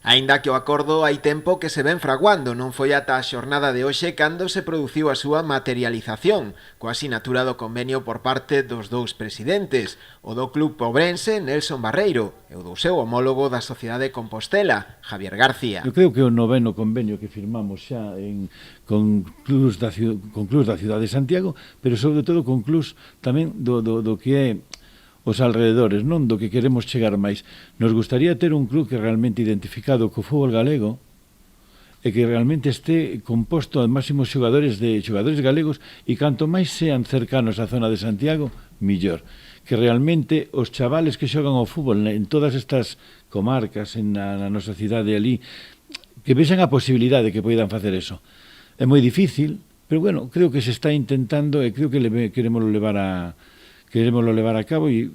Aínda que o acordo hai tempo que se ven fraguando, non foi ata a xornada de hoxe cando se produciu a súa materialización, coa asinatura do convenio por parte dos dous presidentes, o do club pobrense Nelson Barreiro e o do seu homólogo da Sociedade Compostela, Javier García. Eu creo que o noveno convenio que firmamos xa con clubs da cidade de Santiago, pero sobre todo con clubs tamén do que é os alrededores, non do que queremos chegar máis. Nos gustaría ter un club que realmente identificado co fútbol galego e que realmente este composto de máximos xogadores galegos e canto máis sean cercanos á zona de Santiago, millor. Que realmente os chavales que xogan ao fútbol en todas estas comarcas, na nosa cidade ali, que vexan a posibilidade de que poidan facer eso. É moi difícil, pero bueno, creo que se está intentando e creo que queremos levar a cabo e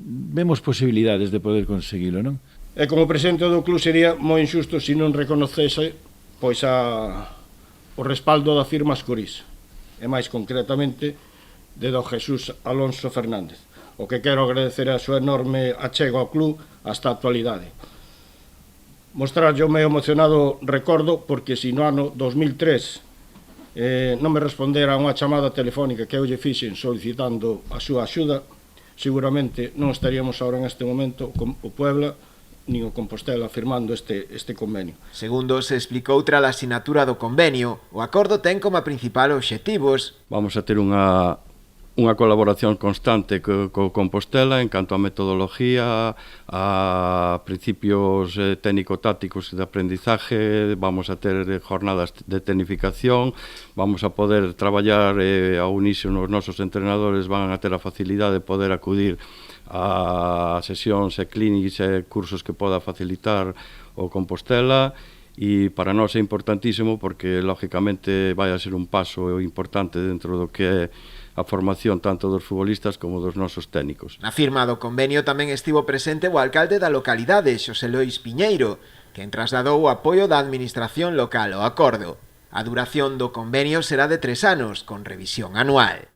vemos posibilidades de poder conseguilo, non? E como presidente do club sería moi injusto se non reconocese pois o respaldo da firma Ascurís, e máis concretamente de don Jesús Alonso Fernández, o que quero agradecer a súa enorme achego ao club hasta a actualidade. Mostrarlle o meu emocionado recordo porque se no ano 2003 non me respondera a unha chamada telefónica que eu lle fixen solicitando a súa axuda, seguramente non estaríamos agora neste momento o Puebla nin o Compostela firmando este convenio. Segundo se explicou tras a asinatura do convenio, o acordo ten como principal obxectivos: vamos a ter unha colaboración constante co Compostela en canto a metodoloxía, a principios técnico-tácticos de aprendizaje, vamos a ter jornadas de tecnificación, vamos a poder traballar ao unísono, os nosos entrenadores van a ter a facilidade de poder acudir a sesións e clínicas e cursos que poda facilitar o Compostela, e para nós é importantísimo porque, lógicamente, vai a ser un paso importante dentro do que é a formación tanto dos futbolistas como dos nosos técnicos. Na firma do convenio tamén estivo presente o alcalde da localidade, Xosé Lois Piñeiro, quen trasladou o apoio da administración local ao acordo. A duración do convenio será de 3 anos, con revisión anual.